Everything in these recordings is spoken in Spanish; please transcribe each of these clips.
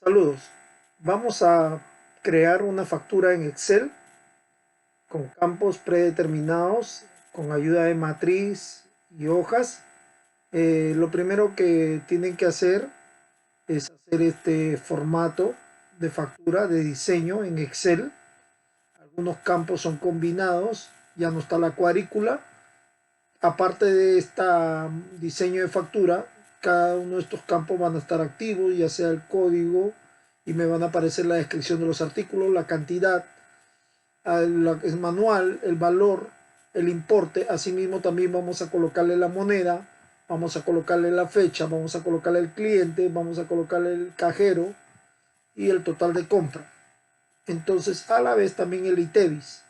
Saludos. Vamos a crear una factura en Excel con campos predeterminados, con ayuda de matriz y hojas. Lo primero que tienen que hacer es hacer este formato de factura de diseño en Excel. Algunos campos son combinados, ya no está la cuadrícula. Aparte de este diseño de factura, cada uno de estos campos van a estar activos, ya sea el código, y me van a aparecer la descripción de los artículos, la cantidad, el manual, el valor, el importe. Asimismo también vamos a colocarle la moneda, vamos a colocarle la fecha, vamos a colocarle el cliente, vamos a colocarle el cajero y el total de compra. Entonces, a la vez también el ITEVIS.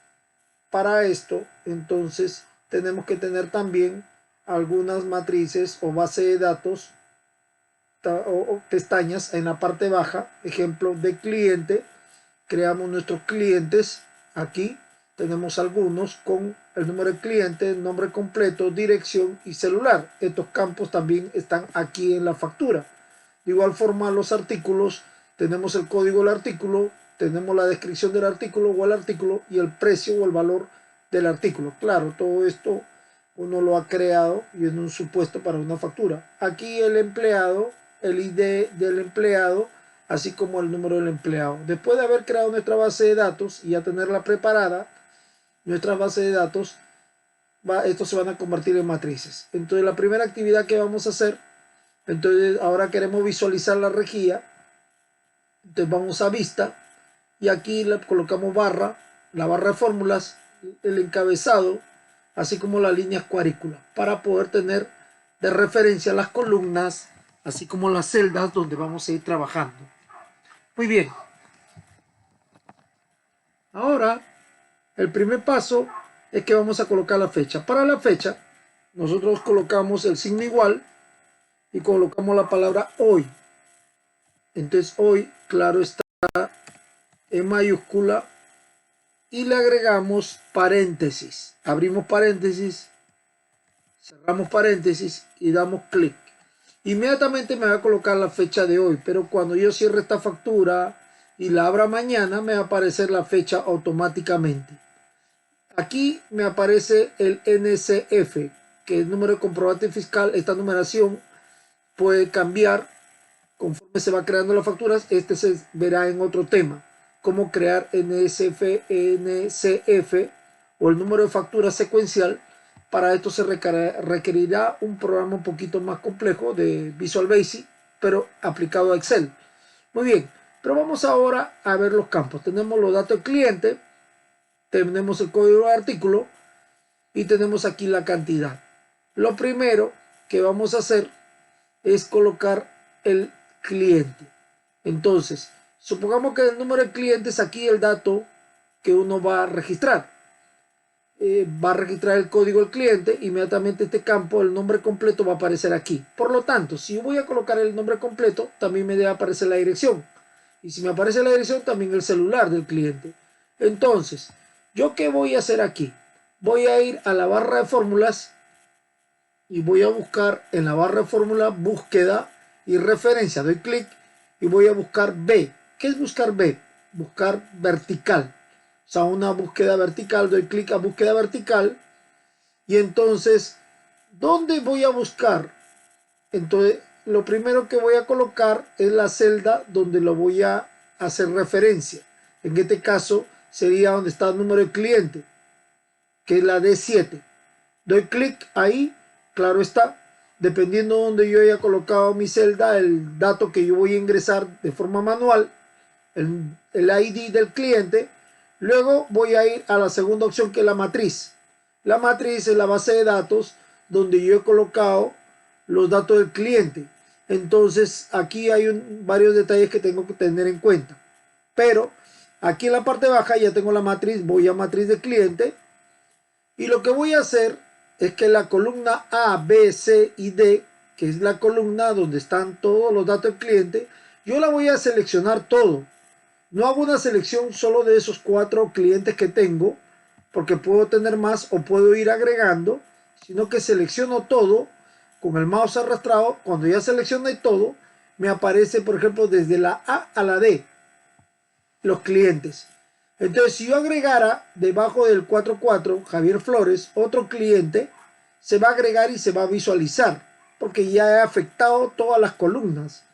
Para esto, entonces, tenemos que tener también algunas matrices o base de datos o pestañas en la parte baja. Ejemplo de cliente, creamos nuestros clientes. Aquí tenemos algunos con el número de cliente, nombre completo, dirección y celular. Estos campos también están aquí en la factura. De igual forma, los artículos, tenemos el código del artículo, tenemos la descripción del artículo o el artículo y el precio o el valor del artículo. Claro, todo esto uno lo ha creado y es un supuesto para una factura. Aquí el empleado, el ID del empleado, así como el número del empleado. Después de haber creado nuestra base de datos y ya tenerla preparada, nuestra base de datos, estos se van a convertir en matrices. Entonces la primera actividad que vamos a hacer, entonces ahora queremos visualizar la rejilla. Entonces vamos a vista y aquí le colocamos barra, la barra de fórmulas, el encabezado, así como las líneas cuadrículas, para poder tener de referencia las columnas, así como las celdas donde vamos a ir trabajando. Muy bien. Ahora, el primer paso es que vamos a colocar la fecha. Para la fecha, nosotros colocamos el signo igual y colocamos la palabra hoy. Entonces, hoy, claro está, en mayúscula, y le agregamos paréntesis. Abrimos paréntesis, cerramos paréntesis y damos clic. Inmediatamente me va a colocar la fecha de hoy, pero cuando yo cierre esta factura y la abra mañana, me va a aparecer la fecha automáticamente. Aquí me aparece el NCF, que es el número de comprobante fiscal. Esta numeración puede cambiar conforme se va creando las facturas. Este se verá en otro tema, cómo crear NCF o el número de factura secuencial. Para esto se requerirá un programa un poquito más complejo de Visual Basic, pero aplicado a Excel. Muy bien, pero vamos ahora a ver los campos. Tenemos los datos del cliente, tenemos el código de artículo y tenemos aquí la cantidad. Lo primero que vamos a hacer es colocar el cliente. Entonces, supongamos que el número de clientes, aquí el dato que uno va a registrar. Va a registrar el código del cliente, inmediatamente este campo, el nombre completo, va a aparecer aquí. Por lo tanto, si yo voy a colocar el nombre completo, también me debe aparecer la dirección. Y si me aparece la dirección, también el celular del cliente. Entonces, ¿yo qué voy a hacer aquí? Voy a ir a la barra de fórmulas y voy a buscar en la barra de fórmula búsqueda y referencia. Doy clic y voy a buscar B. ¿Qué es buscar B? Buscar vertical. O sea, una búsqueda vertical. Doy clic a búsqueda vertical y entonces, ¿dónde voy a buscar? Entonces, lo primero que voy a colocar es la celda donde lo voy a hacer referencia. En este caso sería donde está el número de cliente, que es la D7. Doy clic ahí, claro está, dependiendo de donde yo haya colocado mi celda, el dato que yo voy a ingresar de forma manual, el ID del cliente. Luego voy a ir a la segunda opción, que es la matriz. La matriz es la base de datos donde yo he colocado los datos del cliente. Entonces aquí hay varios detalles que tengo que tener en cuenta. Pero aquí en la parte baja ya tengo la matriz, voy a matriz de cliente. Y lo que voy a hacer es que la columna A, B, C y D, que es la columna donde están todos los datos del cliente, yo la voy a seleccionar todo. No hago una selección solo de esos 4 clientes que tengo, porque puedo tener más o puedo ir agregando, sino que selecciono todo con el mouse arrastrado. Cuando ya seleccioné todo, me aparece, por ejemplo, desde la A a la D, los clientes. Entonces, si yo agregara debajo del 44, Javier Flores, otro cliente, se va a agregar y se va a visualizar, porque ya he afectado todas las columnas.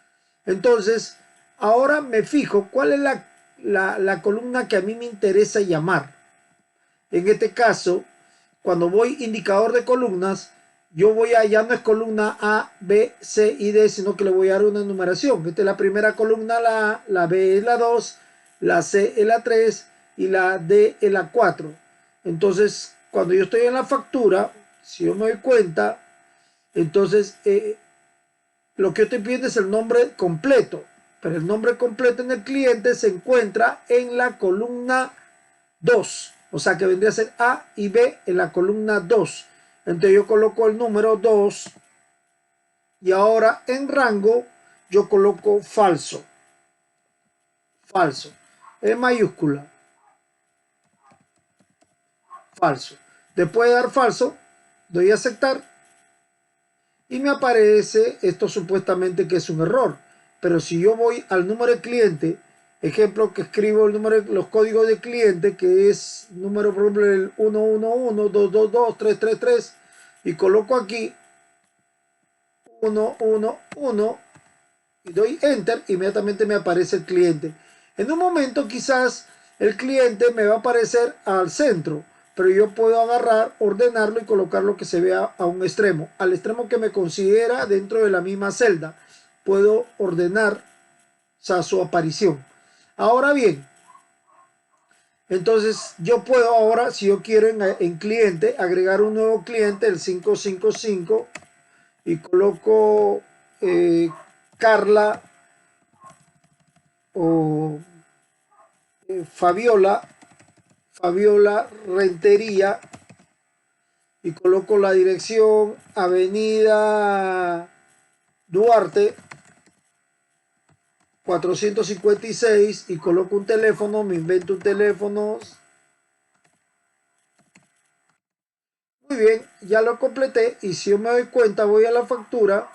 Entonces, ahora me fijo cuál es la columna que a mí me interesa llamar. En este caso, cuando voy indicador de columnas, yo voy a, ya no es columna A, B, C y D, sino que le voy a dar una numeración. Esta es la primera columna, la A, la B es la 2, la C es la 3 y la D es la 4. Entonces, cuando yo estoy en la factura, si yo me doy cuenta, entonces lo que yo estoy pidiendo es el nombre completo. Pero el nombre completo en el cliente se encuentra en la columna 2. O sea que vendría a ser A y B en la columna 2. Entonces yo coloco el número 2 y ahora en rango yo coloco falso. Falso. En mayúscula. Falso. Después de dar falso, doy a aceptar y me aparece esto supuestamente que es un error. Pero si yo voy al número de cliente, ejemplo que escribo el número, los códigos de cliente, que es número, por ejemplo, el 111, 222, 333, y coloco aquí 111 y doy enter, inmediatamente me aparece el cliente. En un momento quizás el cliente me va a aparecer al centro, pero yo puedo agarrar, ordenarlo y colocarlo que se vea a un extremo, al extremo que me considera dentro de la misma celda. Puedo ordenar, o sea, su aparición. Ahora bien, entonces yo puedo ahora, si yo quiero en cliente, agregar un nuevo cliente, el 555, y coloco Carla o Fabiola Rentería, y coloco la dirección Avenida Duarte 456 y coloco un teléfono, me invento un teléfono. Muy bien, ya lo completé y si yo me doy cuenta voy a la factura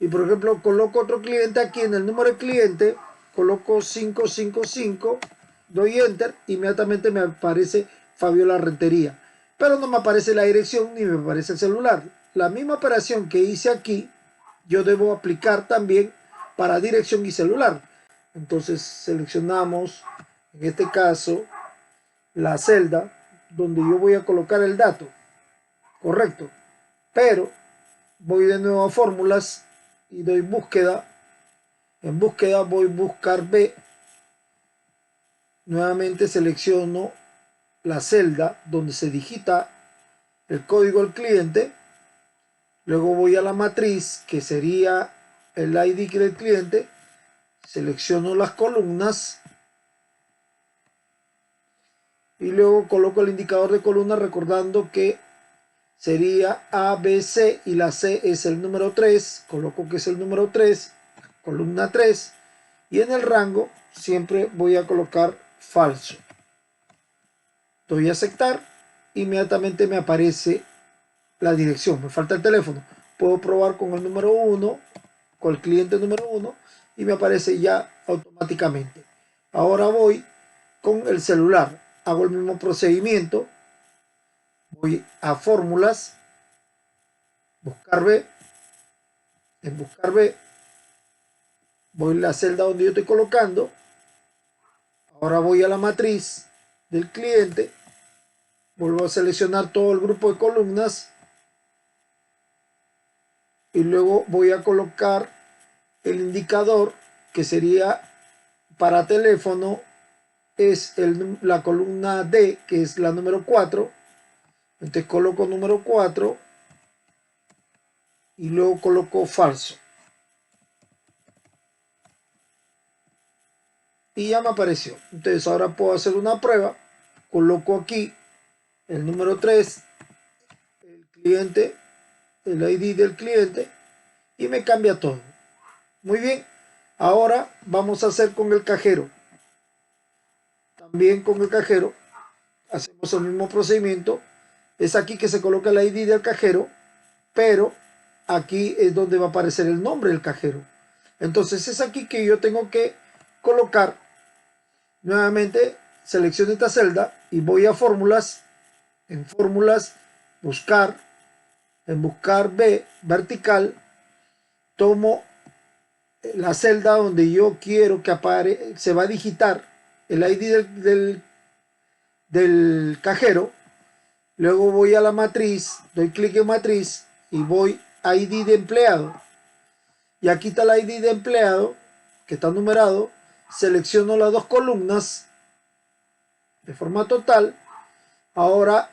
y por ejemplo coloco otro cliente aquí en el número de cliente, coloco 555, doy enter, inmediatamente me aparece Fabiola Rentería, pero no me aparece la dirección ni me aparece el celular. La misma operación que hice aquí yo debo aplicar también para dirección y celular. Entonces seleccionamos en este caso la celda donde yo voy a colocar el dato correcto, pero voy de nuevo a fórmulas y doy búsqueda. En búsqueda voy a buscar B, nuevamente selecciono la celda donde se digita el código del cliente, luego voy a la matriz que sería el ID del cliente, selecciono las columnas y luego coloco el indicador de columna recordando que sería A, B, C y la C es el número 3, coloco que es el número 3, columna 3 y en el rango siempre voy a colocar falso. Doy a aceptar, inmediatamente me aparece la dirección, me falta el teléfono. Puedo probar con el número 1, con el cliente número 1 y me aparece ya automáticamente. Ahora voy con el celular, hago el mismo procedimiento, voy a fórmulas, buscar B, en buscar B, voy a la celda donde yo estoy colocando, ahora voy a la matriz del cliente, vuelvo a seleccionar todo el grupo de columnas y luego voy a colocar el indicador que sería para teléfono, es la columna D, que es la número 4. Entonces coloco número 4 y luego coloco falso. Y ya me apareció. Entonces ahora puedo hacer una prueba. Coloco aquí el número 3, el cliente, el ID del cliente y me cambia todo. Muy bien. Ahora vamos a hacer con el cajero. También con el cajero hacemos el mismo procedimiento. Es aquí que se coloca el ID del cajero, pero aquí es donde va a aparecer el nombre del cajero. Entonces es aquí que yo tengo que colocar nuevamente, selecciono esta celda y voy a fórmulas, en fórmulas, buscar, en buscar B, vertical, tomo la celda donde yo quiero que se va a digitar el ID del cajero. Luego voy a la matriz, doy clic en matriz y voy a ID de empleado. Y aquí está el ID de empleado, que está numerado. Selecciono las dos columnas de forma total. Ahora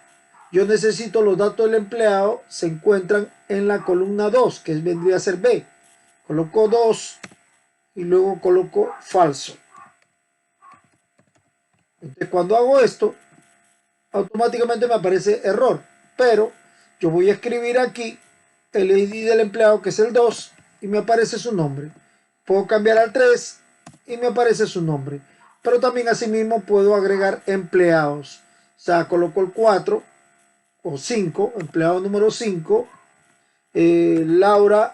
yo necesito los datos del empleado, se encuentran en la columna 2, que vendría a ser B. Coloco 2 y luego coloco falso. Entonces cuando hago esto, automáticamente me aparece error, pero yo voy a escribir aquí el ID del empleado, que es el 2, y me aparece su nombre. Puedo cambiar al 3 y me aparece su nombre, pero también asimismo puedo agregar empleados. O sea, coloco el 4 o 5, empleado número 5, Laura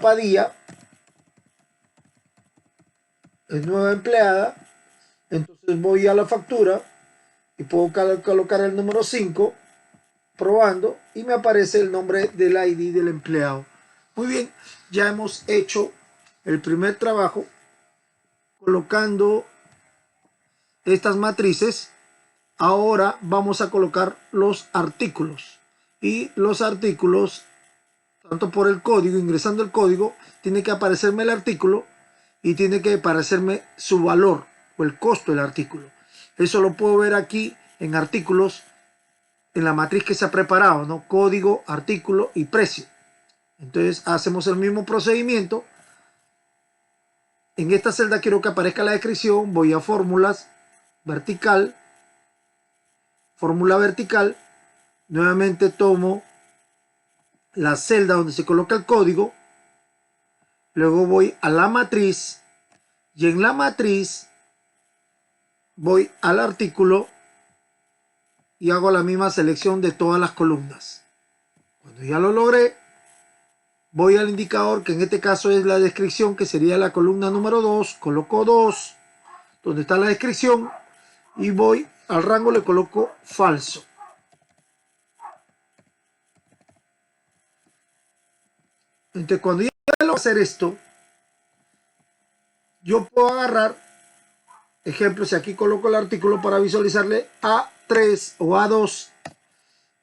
Padilla, es nueva empleada. Entonces voy a la factura y puedo colocar el número 5, probando, y me aparece el nombre del ID del empleado. Muy bien, ya hemos hecho el primer trabajo colocando estas matrices. Ahora vamos a colocar los artículos, y los artículos, tanto por el código, ingresando el código, tiene que aparecerme el artículo y tiene que aparecerme su valor o el costo del artículo. Eso lo puedo ver aquí en artículos, en la matriz que se ha preparado, ¿no? Código, artículo y precio. Entonces hacemos el mismo procedimiento. En esta celda quiero que aparezca la descripción, voy a fórmulas, vertical, fórmula vertical, nuevamente tomo la celda donde se coloca el código, luego voy a la matriz y en la matriz voy al artículo y hago la misma selección de todas las columnas. Cuando ya lo logré, voy al indicador, que en este caso es la descripción, que sería la columna número 2, coloco 2, donde está la descripción, y voy al rango, le coloco falso. Entonces cuando ya lo hacer esto, yo puedo agarrar, ejemplo, si aquí coloco el artículo para visualizarle A3 o A2,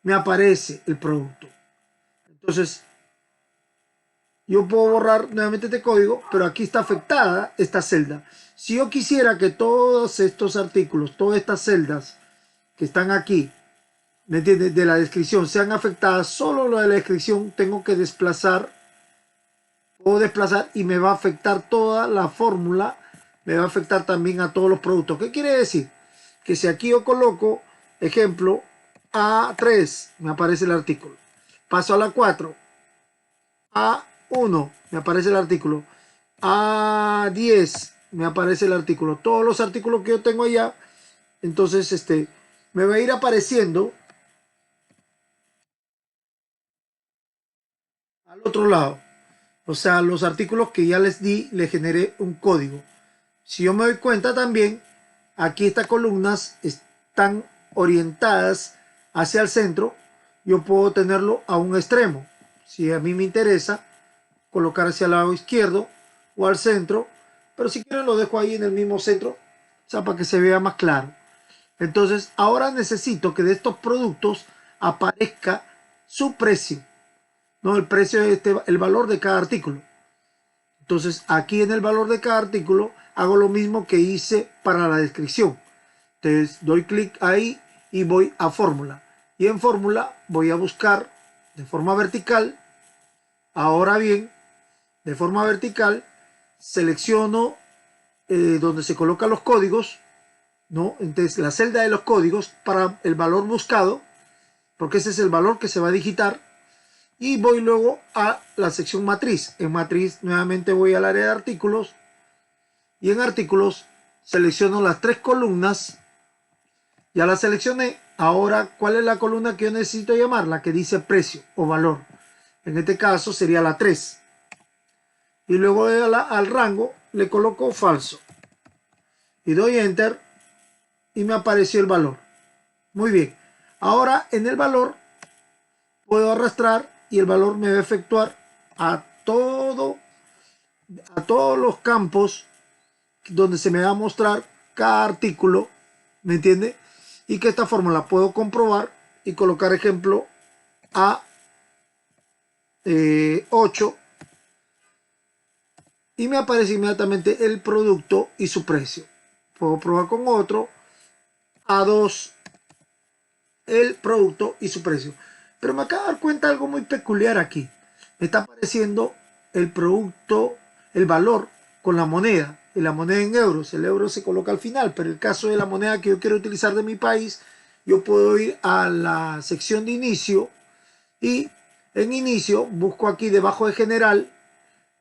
me aparece el producto. Entonces yo puedo borrar nuevamente este código, pero aquí está afectada esta celda. Si yo quisiera que todos estos artículos, todas estas celdas que están aquí, ¿me entiendes?, de la descripción sean afectadas, solo lo de la descripción tengo que desplazar, puedo desplazar y me va a afectar toda la fórmula, me va a afectar también a todos los productos. ¿Qué quiere decir? Que si aquí yo coloco, ejemplo, A3, me aparece el artículo. Paso a la 4, A1, me aparece el artículo. A10, me aparece el artículo. Todos los artículos que yo tengo allá, entonces me va a ir apareciendo al otro lado. O sea, los artículos que ya les di, les generé un código. Si yo me doy cuenta también, aquí estas columnas están orientadas hacia el centro. Yo puedo tenerlo a un extremo. Si a mí me interesa colocar hacia el lado izquierdo o al centro, pero si quiero lo dejo ahí en el mismo centro, o sea, para que se vea más claro. Entonces, ahora necesito que de estos productos aparezca su precio, ¿no? El precio es el valor de cada artículo. Entonces, aquí en el valor de cada artículo hago lo mismo que hice para la descripción. Entonces, doy clic ahí y voy a fórmula. Y en fórmula voy a buscar de forma vertical. Ahora bien, de forma vertical, selecciono donde se colocan los códigos, ¿no? Entonces, la celda de los códigos para el valor buscado, porque ese es el valor que se va a digitar. Y voy luego a la sección matriz. En matriz nuevamente voy al área de artículos. Y en artículos selecciono las 3 columnas. Ya la seleccioné. Ahora, ¿cuál es la columna que yo necesito llamar? La que dice precio o valor. En este caso sería la 3. y luego al rango le coloco falso y doy enter y me apareció el valor. Muy bien, ahora en el valor puedo arrastrar y el valor me va a efectuar a todos los campos donde se me va a mostrar cada artículo, ¿me entiende? Y que esta fórmula puedo comprobar y colocar ejemplo a 8 y me aparece inmediatamente el producto y su precio. Puedo probar con otro a 2 el producto y su precio. Pero me acabo de dar cuenta de algo muy peculiar aquí. Me está apareciendo el producto, el valor con la moneda, y la moneda en euros. El euro se coloca al final, pero en el caso de la moneda que yo quiero utilizar de mi país, yo puedo ir a la sección de inicio y en inicio busco aquí debajo de general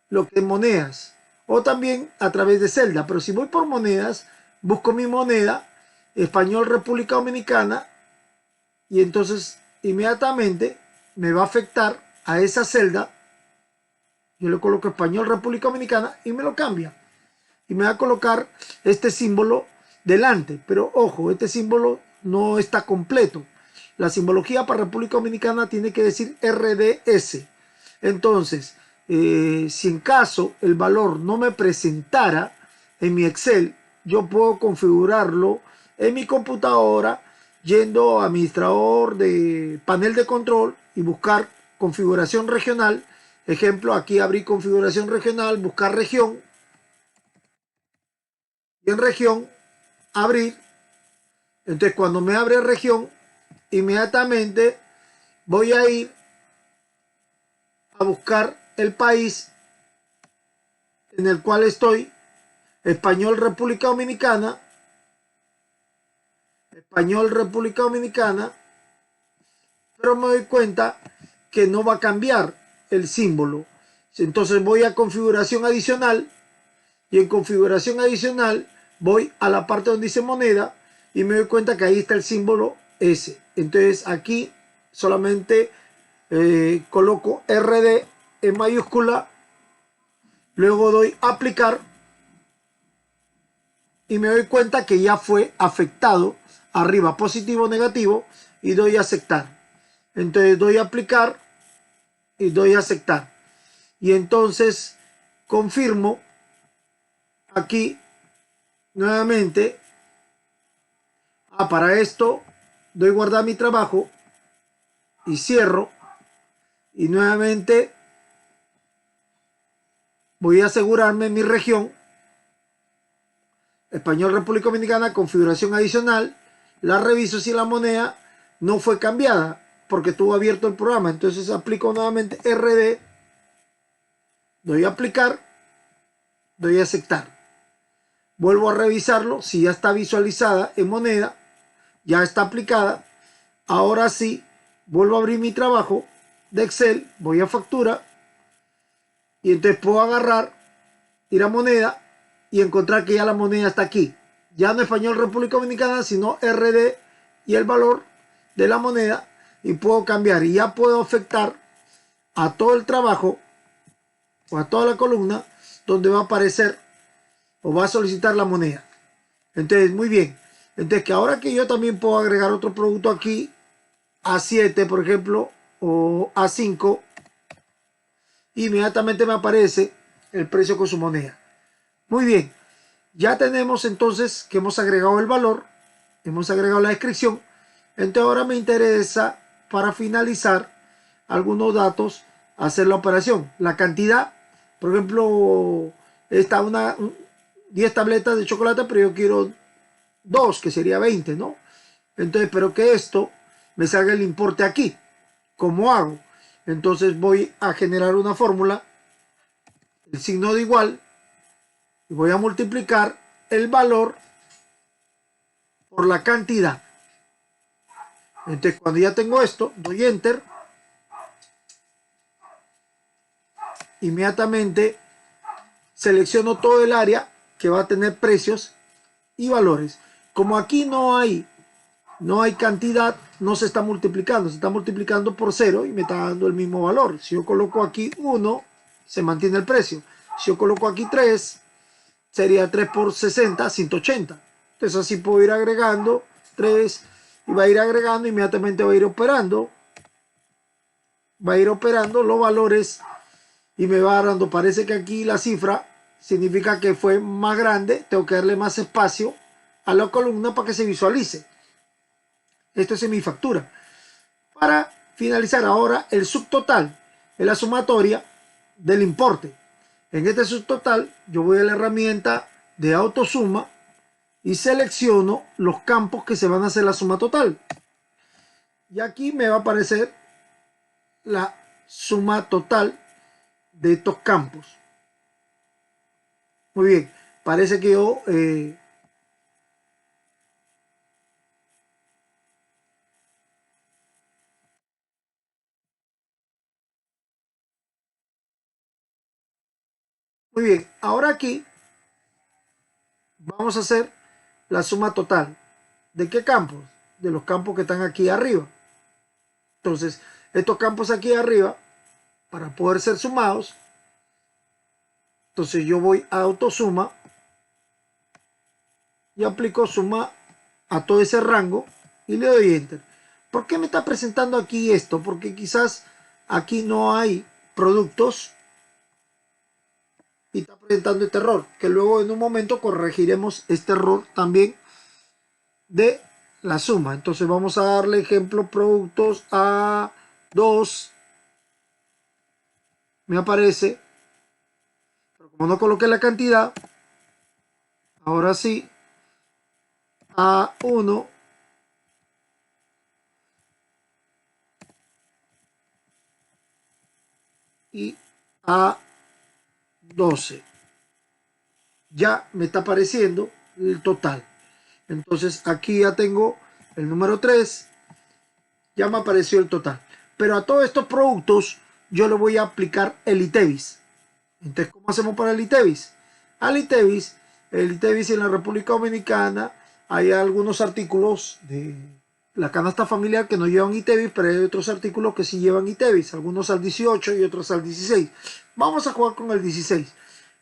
lo que es monedas, o también a través de celda. Pero si voy por monedas, busco mi moneda, español República Dominicana, y entonces inmediatamente me va a afectar a esa celda. Yo le coloco español República Dominicana y me lo cambia. Y me va a colocar este símbolo delante. Pero ojo, este símbolo no está completo. La simbología para República Dominicana tiene que decir RDS. Entonces, si en caso el valor no me presentara en mi Excel, yo puedo configurarlo en mi computadora yendo a administrador de panel de control y buscar configuración regional. Ejemplo, aquí abrí configuración regional, buscar región y en región abrir. Entonces cuando me abre región, inmediatamente voy a ir a buscar el país en el cual estoy, español República Dominicana, español República Dominicana, pero me doy cuenta que no va a cambiar el símbolo. Entonces voy a configuración adicional y en configuración adicional voy a la parte donde dice moneda y me doy cuenta que ahí está el símbolo S. Entonces aquí solamente coloco RD en mayúscula, luego doy aplicar y me doy cuenta que ya fue afectado arriba positivo o negativo y doy a aceptar. Entonces doy a aplicar y doy a aceptar y entonces confirmo aquí nuevamente. Para esto doy guardar mi trabajo y cierro y nuevamente voy a asegurarme mi región, español República Dominicana, configuración adicional, la reviso si la moneda no fue cambiada porque estuvo abierto el programa. Entonces aplico nuevamente RD, doy a aplicar, doy a aceptar, vuelvo a revisarlo si ya está visualizada en moneda, ya está aplicada. Ahora sí, vuelvo a abrir mi trabajo de Excel, voy a factura y entonces puedo agarrar, ir a moneda y encontrar que ya la moneda está aquí. Ya no español República Dominicana, sino RD y el valor de la moneda y puedo cambiar y ya puedo afectar a todo el trabajo o a toda la columna donde va a aparecer o va a solicitar la moneda. Entonces, muy bien. Entonces, que ahora que yo también puedo agregar otro producto aquí, A7, por ejemplo, o A5, inmediatamente me aparece el precio con su moneda. Muy bien. Ya tenemos entonces que hemos agregado el valor, hemos agregado la descripción. Entonces, ahora me interesa, para finalizar, algunos datos, hacer la operación. La cantidad, por ejemplo, está 10 tabletas de chocolate, pero yo quiero 2, que sería 20, ¿no? Entonces, pero que esto me salga el importe aquí. ¿Cómo hago? Entonces voy a generar una fórmula, el signo de igual, y voy a multiplicar el valor por la cantidad. Entonces, cuando ya tengo esto, doy enter. Inmediatamente selecciono todo el área que va a tener precios y valores. Como aquí no hay cantidad, no se está multiplicando, se está multiplicando por 0 y me está dando el mismo valor. Si yo coloco aquí 1, se mantiene el precio. Si yo coloco aquí 3, sería 3 por 60, 180. Entonces así puedo ir agregando 3 y va a ir agregando, inmediatamente va a ir operando. Va a ir operando los valores y me va dando, parece que aquí la cifra significa que fue más grande, tengo que darle más espacio a la columna para que se visualice. Esto es mi factura. Para finalizar ahora el subtotal, es la sumatoria del importe. En este subtotal yo voy a la herramienta de autosuma y selecciono los campos que se van a hacer la suma total. Y aquí me va a aparecer la suma total de estos campos. Muy bien, parece que yo muy bien, ahora aquí vamos a hacer la suma total. ¿De qué campos? De los campos que están aquí arriba. Entonces, estos campos aquí arriba, para poder ser sumados, entonces yo voy a autosuma y aplico suma a todo ese rango y le doy enter. ¿Por qué me está presentando aquí esto? Porque quizás aquí no hay productos y está presentando este error, que luego en un momento corregiremos este error también de la suma. Entonces vamos a darle ejemplo productos a 2. Me aparece, pero como no coloqué la cantidad, ahora sí, a 1 y a 12. Ya me está apareciendo el total. Entonces aquí ya tengo el número 3, ya me apareció el total. Pero a todos estos productos yo le voy a aplicar el ITEVIS. Entonces, ¿cómo hacemos para el ITEVIS? Al ITEVIS, el ITEVIS en la República Dominicana, hay algunos artículos de la canasta familiar que no llevan ITEVIS, pero hay otros artículos que sí llevan ITEVIS, algunos al 18 y otros al 16. Vamos a jugar con el 16.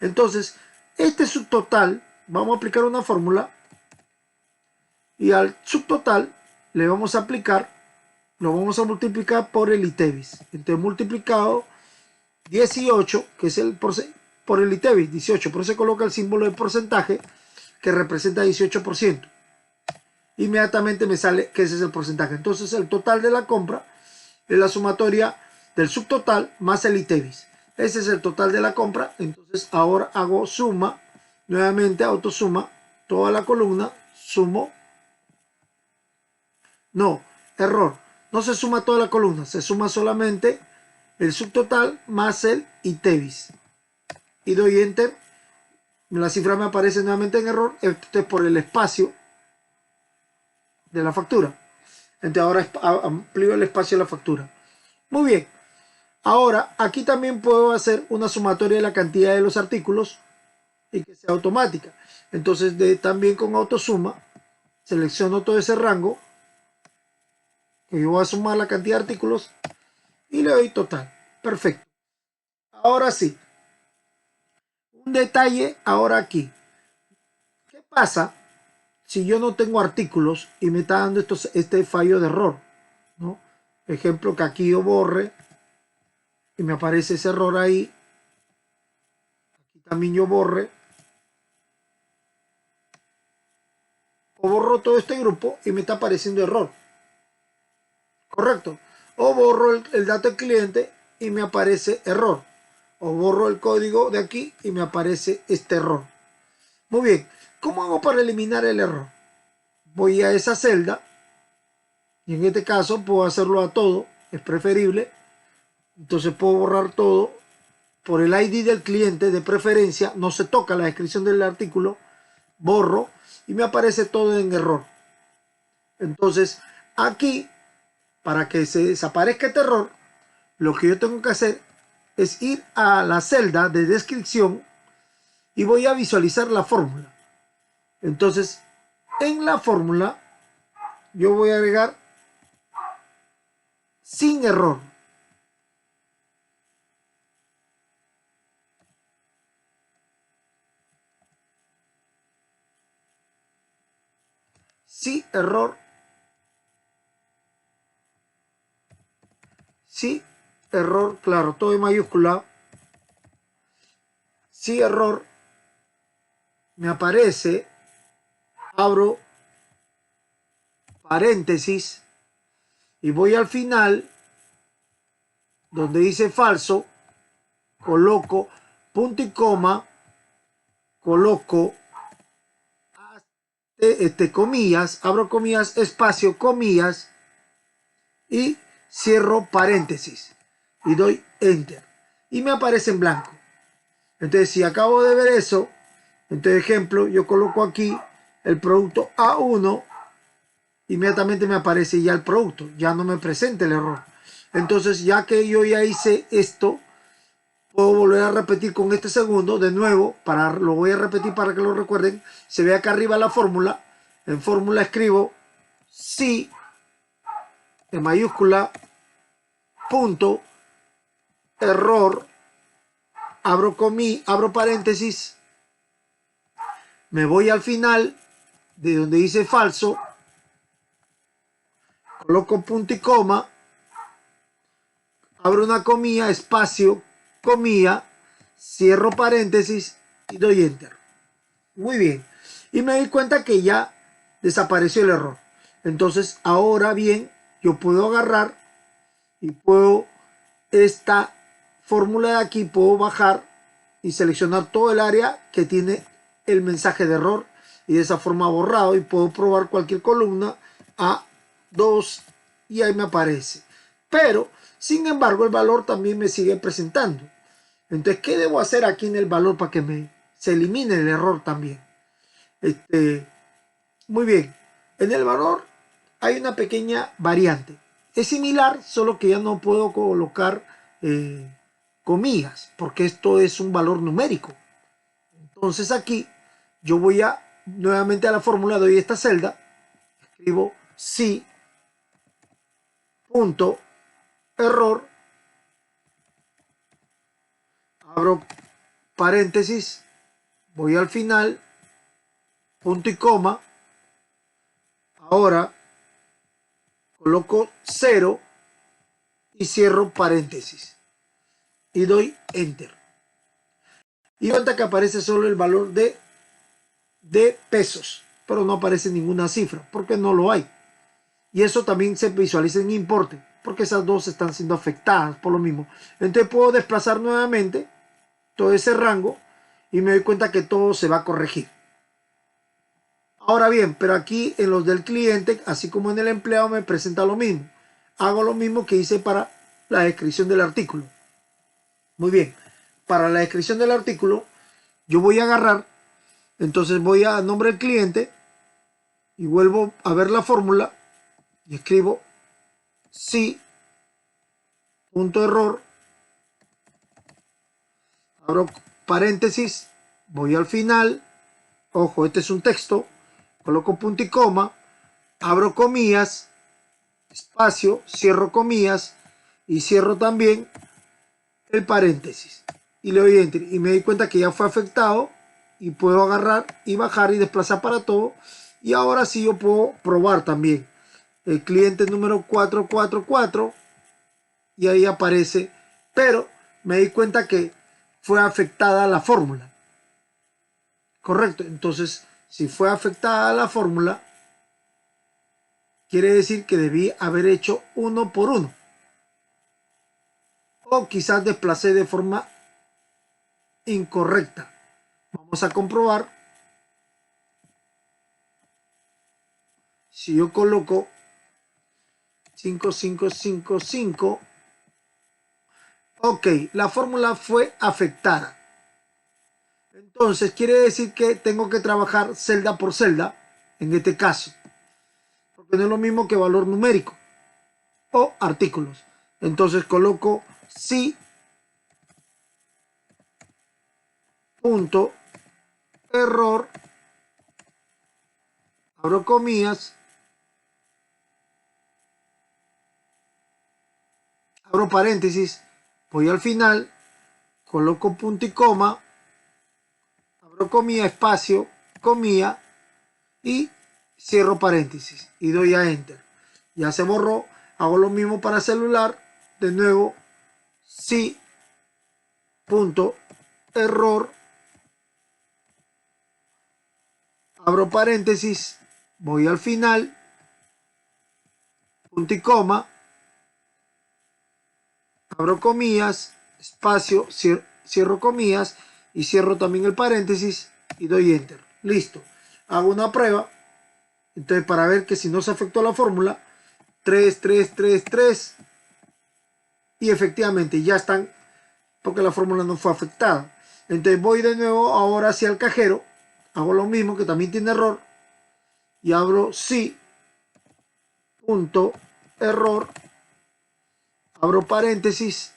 Entonces, este subtotal, vamos a aplicar una fórmula y al subtotal le vamos a aplicar, lo vamos a multiplicar por el ITEVIS. Entonces, multiplicado 18, que es el por el ITEVIS, 18, por eso se coloca el símbolo de porcentaje que representa 18%. Inmediatamente me sale que ese es el porcentaje. Entonces el total de la compra es la sumatoria del subtotal más el ITEVIS. Ese es el total de la compra. Entonces ahora hago suma, nuevamente autosuma, toda la columna, sumo. No, error. No se suma toda la columna, se suma solamente el subtotal más el ITEVIS. Y doy enter. La cifra me aparece nuevamente en error. Esto es por el espacio de la factura. Entonces ahora amplío el espacio de la factura. Muy bien. Ahora aquí también puedo hacer una sumatoria de la cantidad de los artículos y que sea automática. Entonces también con autosuma selecciono todo ese rango que yo voy a sumar la cantidad de artículos y le doy total. Perfecto. Ahora sí. Un detalle ahora aquí. ¿Qué pasa si yo no tengo artículos y me está dando este fallo de error? ¿No? Ejemplo, que aquí yo borre y me aparece ese error ahí. Aquí también yo borre. O borro todo este grupo y me está apareciendo error. Correcto. O borro el dato del cliente y me aparece error. O borro el código de aquí y me aparece este error. Muy bien. ¿Cómo hago para eliminar el error? Voy a esa celda y en este caso puedo hacerlo a todo. Es preferible. Entonces puedo borrar todo. Por el ID del cliente de preferencia no se toca la descripción del artículo. Borro y me aparece todo en error. Entonces aquí, para que se desaparezca este error, lo que yo tengo que hacer es ir a la celda de descripción y voy a visualizar la fórmula. Entonces, en la fórmula, yo voy a agregar sin error. sí, error, sí, error, claro, todo en mayúscula, sí, error, me aparece, abro paréntesis y voy al final, donde dice falso, coloco punto y coma, coloco comillas, abro comillas, espacio, comillas y cierro paréntesis y doy enter y me aparece en blanco. Entonces, si acabo de ver eso, entonces, ejemplo, yo coloco aquí el producto A1, inmediatamente me aparece ya el producto, ya no me presenta el error. Entonces, ya que yo ya hice esto, puedo volver a repetir con este segundo de nuevo, lo voy a repetir para que lo recuerden. Se ve acá arriba la fórmula. En fórmula escribo sí en mayúscula, punto, error, abro paréntesis, me voy al final de donde dice falso, coloco punto y coma, abro una comilla, espacio, comilla, cierro paréntesis y doy enter. Muy bien. Y me doy cuenta que ya desapareció el error. Entonces, ahora bien, yo puedo agarrar y puedo esta fórmula de aquí, puedo bajar y seleccionar todo el área que tiene el mensaje de error y de esa forma borrado, y puedo probar cualquier columna A2 y ahí me aparece. Pero, sin embargo, el valor también me sigue presentando. Entonces, ¿qué debo hacer aquí en el valor para que se elimine el error también? Muy bien, en el valor hay una pequeña variante. Es similar, solo que ya no puedo colocar comillas, porque esto es un valor numérico. Entonces aquí yo voy nuevamente a la fórmula, doy esta celda, escribo sí, punto, error, abro paréntesis, voy al final, punto y coma, ahora coloco 0 y cierro paréntesis y doy enter. Y cuenta que aparece solo el valor de pesos, pero no aparece ninguna cifra, porque no lo hay. Y eso también se visualiza en importe, porque esas dos están siendo afectadas por lo mismo. Entonces puedo desplazar nuevamente todo ese rango y me doy cuenta que todo se va a corregir. Ahora bien, pero aquí en los del cliente, así como en el empleado, me presenta lo mismo. Hago lo mismo que hice para la descripción del artículo. Muy bien, para la descripción del artículo, yo voy a agarrar, entonces voy a nombre del cliente y vuelvo a ver la fórmula y escribo sí, punto error, abro paréntesis, voy al final, ojo, este es un texto, coloco punto y coma, abro comillas, espacio, cierro comillas y cierro también el paréntesis y le doy enter y me doy cuenta que ya fue afectado y puedo agarrar y bajar y desplazar para todo. Y ahora sí yo puedo probar también el cliente número 444 y ahí aparece, pero me di cuenta que fue afectada la fórmula. Correcto, entonces si fue afectada la fórmula, quiere decir que debí haber hecho uno por uno. O quizás desplacé de forma incorrecta. Vamos a comprobar. Si yo coloco 5555, ok, la fórmula fue afectada. Entonces quiere decir que tengo que trabajar celda por celda en este caso, porque no es lo mismo que valor numérico o artículos. Entonces coloco sí, punto, error, abro comillas, abro paréntesis, voy al final, coloco punto y coma, abro comilla, espacio, comilla y cierro paréntesis y doy a Enter. Ya se borró. Hago lo mismo para celular. De nuevo, sí, punto, error, abro paréntesis, voy al final, punto y coma, abro comillas, espacio, cierro comillas y cierro también el paréntesis y doy Enter. Listo. Hago una prueba. Entonces, para ver que si no se afectó la fórmula, 3, 3, 3, 3. Y efectivamente ya están, porque la fórmula no fue afectada. Entonces voy de nuevo ahora hacia el cajero. Hago lo mismo, que también tiene error. Y abro sí, punto, error. Abro paréntesis.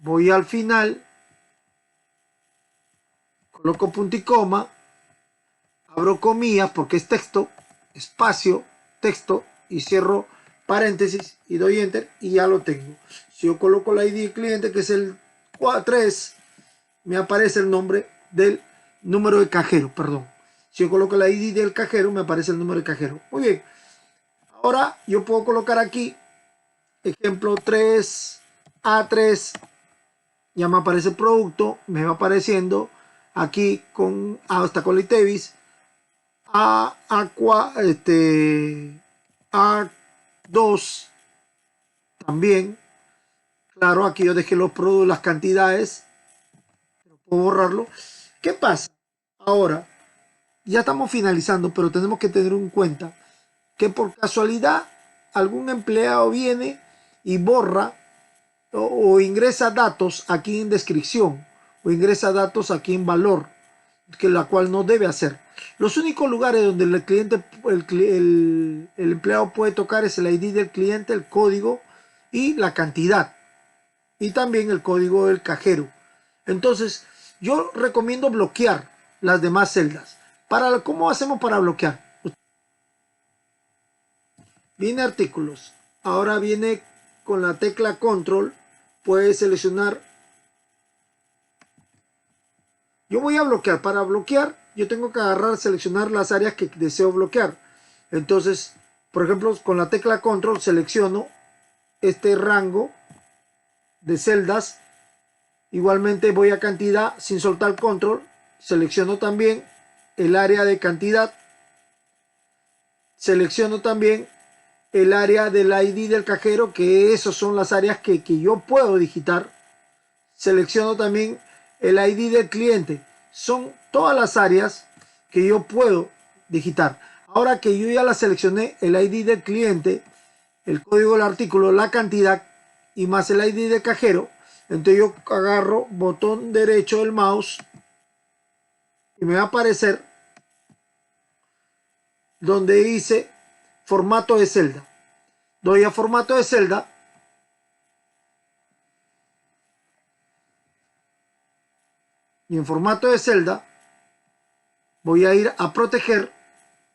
Voy al final. Coloco punto y coma. Abro comillas porque es texto, espacio, texto y cierro paréntesis y doy Enter y ya lo tengo. Si yo coloco la ID del cliente, que es el 3, me aparece el nombre del número de cajero, perdón. Si yo coloco la ID del cajero, me aparece el número de cajero. Muy bien. Ahora yo puedo colocar aquí, ejemplo 3, A3, ya me aparece el producto, me va apareciendo aquí con hasta con Litevis. A2 también. Claro, aquí yo dejé los productos, las cantidades. Puedo borrarlo. ¿Qué pasa? Ahora, ya estamos finalizando, pero tenemos que tener en cuenta que por casualidad algún empleado viene y borra o ingresa datos aquí en descripción o ingresa datos aquí en valor, que la cual no debe hacer. Los únicos lugares donde el cliente, el empleado puede tocar es el ID del cliente, el código y la cantidad. Y también el código del cajero. Entonces, yo recomiendo bloquear las demás celdas. ¿Cómo hacemos para bloquear? Viene artículos. Ahora viene con la tecla control. Puedes seleccionar. Yo voy a bloquear. Para bloquear, yo tengo que seleccionar las áreas que deseo bloquear. Entonces, por ejemplo, con la tecla control selecciono este rango de celdas. Igualmente voy a cantidad sin soltar control. Selecciono también el área de cantidad. Selecciono también el área del ID del cajero, que esas son las áreas que yo puedo digitar. Selecciono también el ID del cliente. Son todas las áreas que yo puedo digitar. Ahora que yo ya la seleccioné, el ID del cliente, el código del artículo, la cantidad y más el ID del cajero, entonces yo agarro botón derecho del mouse y me va a aparecer donde dice formato de celda. Doy a formato de celda. Y en formato de celda voy a ir a proteger.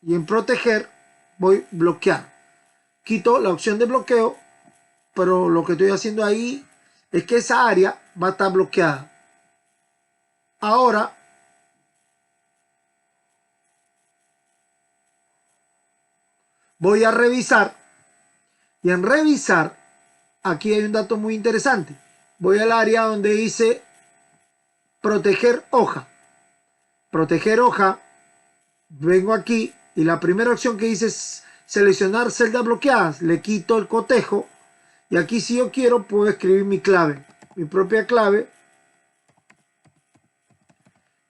Y en proteger voy a bloquear. Quito la opción de bloqueo. Pero lo que estoy haciendo ahí es que esa área va a estar bloqueada. Ahora voy a revisar. Y en revisar, aquí hay un dato muy interesante. Voy al área donde dice proteger hoja. Proteger hoja. Vengo aquí y la primera opción que dice es seleccionar celdas bloqueadas. Le quito el cotejo. Y aquí si yo quiero puedo escribir mi clave. Mi propia clave.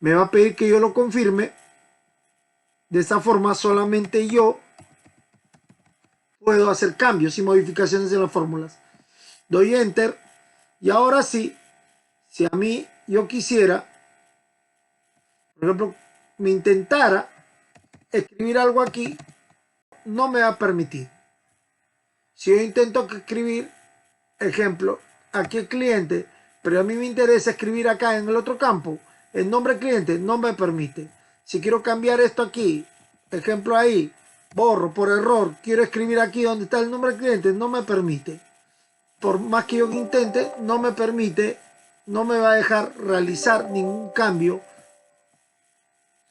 Me va a pedir que yo lo confirme. De esta forma solamente yo puedo hacer cambios y modificaciones en las fórmulas. Doy Enter. Y ahora sí, si a mí yo quisiera, por ejemplo, me intentara escribir algo aquí, no me va a permitir. Si yo intento escribir, ejemplo, aquí el cliente, pero a mí me interesa escribir acá en el otro campo, el nombre del cliente, no me permite. Si quiero cambiar esto aquí, ejemplo ahí, borro por error, quiero escribir aquí donde está el nombre del cliente, no me permite. Por más que yo intente, no me permite, no me va a dejar realizar ningún cambio.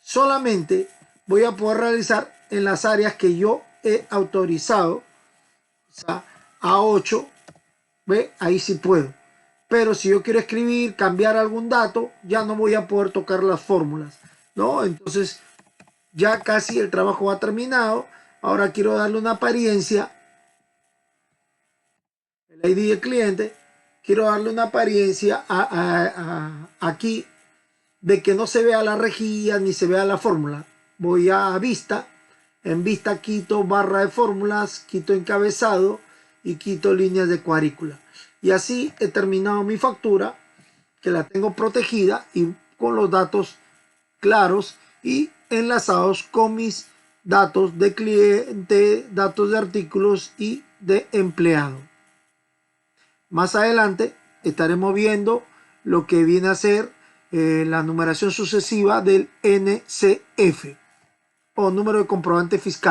Solamente voy a poder realizar en las áreas que yo he autorizado. O sea, A8, ¿ve? Ahí sí puedo. Pero si yo quiero escribir, cambiar algún dato, ya no voy a poder tocar las fórmulas, ¿no? Entonces, ya casi el trabajo ha terminado. Ahora quiero darle una apariencia, el ID del cliente, quiero darle una apariencia aquí de que no se vea la rejilla ni se vea la fórmula. Voy a vista, en vista quito barra de fórmulas, quito encabezado y quito líneas de cuadrícula. Y así he terminado mi factura, que la tengo protegida y con los datos claros y enlazados con mis datos de cliente, datos de artículos y de empleado. Más adelante estaremos viendo lo que viene a ser la numeración sucesiva del NCF o número de comprobante fiscal.